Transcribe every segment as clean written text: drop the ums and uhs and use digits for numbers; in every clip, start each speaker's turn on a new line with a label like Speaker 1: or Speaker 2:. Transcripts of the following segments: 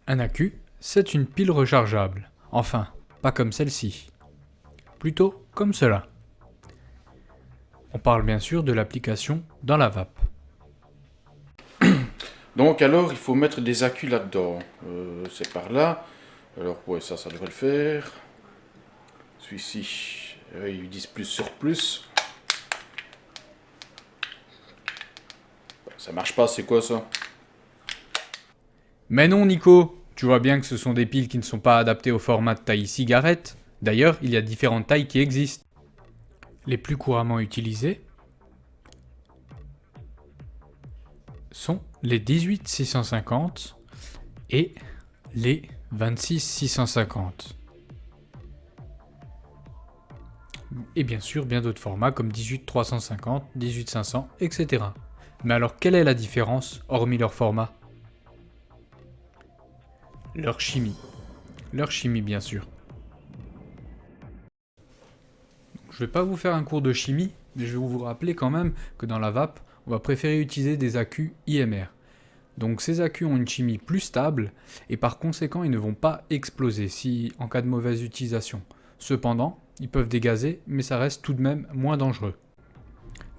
Speaker 1: Un accu, c'est une pile rechargeable. Enfin, pas comme celle-ci. Plutôt comme cela. On parle bien sûr de l'application dans la vape.
Speaker 2: Donc alors il faut mettre des accus là-dedans. C'est par là. Alors ouais, ça devrait le faire. Celui-ci, ils disent plus sur plus. Ça marche pas, c'est quoi ça?
Speaker 1: Mais non Nico, tu vois bien que ce sont des piles qui ne sont pas adaptées au format de taille cigarette. D'ailleurs, il y a différentes tailles qui existent. Les plus couramment utilisées sont les 18-650 et les 26-650. Et bien sûr, bien d'autres formats comme 18-350, 18-500, etc. Mais alors, quelle est la différence, hormis leur format? Leur chimie. Leur chimie, bien sûr. Je vais pas vous faire un cours de chimie, mais je vais vous rappeler quand même que dans la vape, on va préférer utiliser des accus IMR. Donc ces accus ont une chimie plus stable et par conséquent ils ne vont pas exploser en cas de mauvaise utilisation. Cependant, ils peuvent dégazer, mais ça reste tout de même moins dangereux.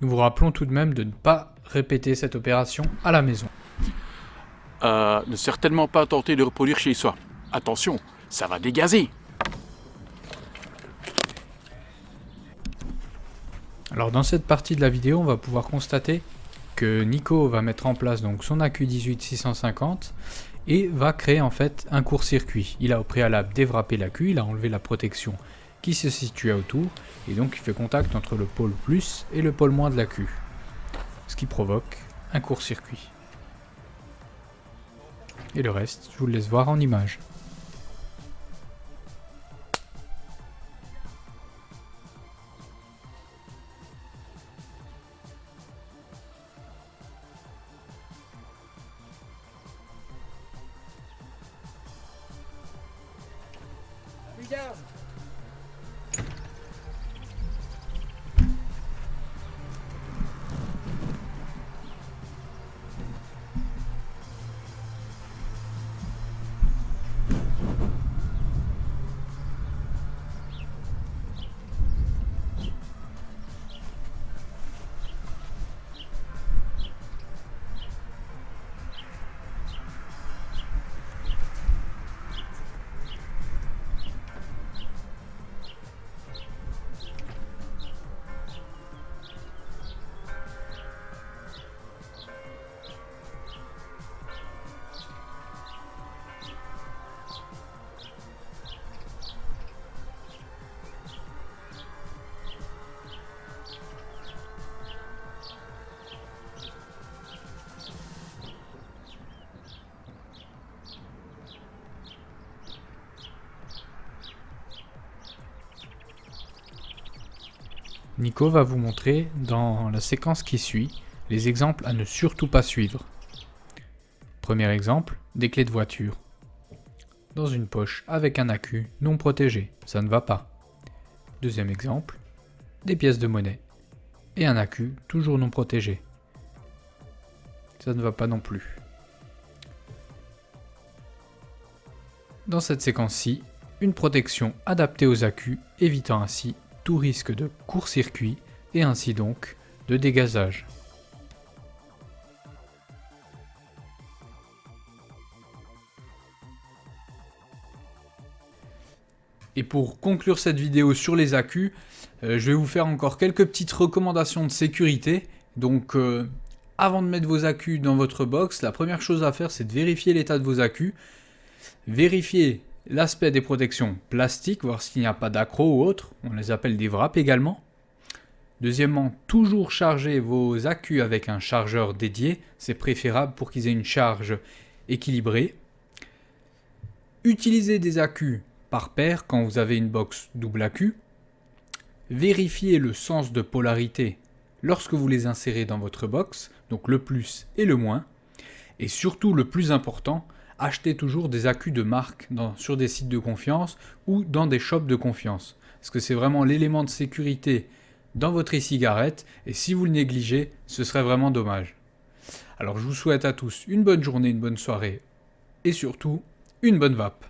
Speaker 1: Nous vous rappelons tout de même de ne pas répéter cette opération à la maison.
Speaker 2: Ne certainement pas tenter de reproduire chez soi. Attention, ça va dégazer.
Speaker 1: Alors dans cette partie de la vidéo, on va pouvoir constater que Nico va mettre en place donc son accu 18-650 et va créer en fait un court-circuit. Il a au préalable déwrappé l'accu, il a enlevé la protection qui se situait autour et donc il fait contact entre le pôle plus et le pôle moins de l'accu, ce qui provoque un court-circuit. Et le reste, je vous le laisse voir en image. Nico va vous montrer dans la séquence qui suit les exemples à ne surtout pas suivre. Premier exemple, des clés de voiture. Dans une poche avec un accu non protégé, ça ne va pas. Deuxième exemple, des pièces de monnaie et un accu toujours non protégé. Ça ne va pas non plus. Dans cette séquence-ci, une protection adaptée aux accus, évitant ainsi tout risque de court-circuit et ainsi donc de dégazage. Et pour conclure cette vidéo sur les accus, je vais vous faire encore quelques petites recommandations de sécurité. Donc avant de mettre vos accus dans votre box, la première chose à faire c'est de vérifier l'état de vos accus. Vérifier l'aspect des protections plastiques, voir s'il n'y a pas d'accro ou autre, on les appelle des wraps également. Deuxièmement, toujours charger vos accus avec un chargeur dédié, c'est préférable pour qu'ils aient une charge équilibrée. Utilisez des accus par paire quand vous avez une box double accu. Vérifiez le sens de polarité lorsque vous les insérez dans votre box, donc le plus et le moins. Et surtout le plus important, achetez toujours des accus de marque sur des sites de confiance ou dans des shops de confiance. Parce que c'est vraiment l'élément de sécurité dans votre e-cigarette et si vous le négligez, ce serait vraiment dommage. Alors je vous souhaite à tous une bonne journée, une bonne soirée et surtout, une bonne vape.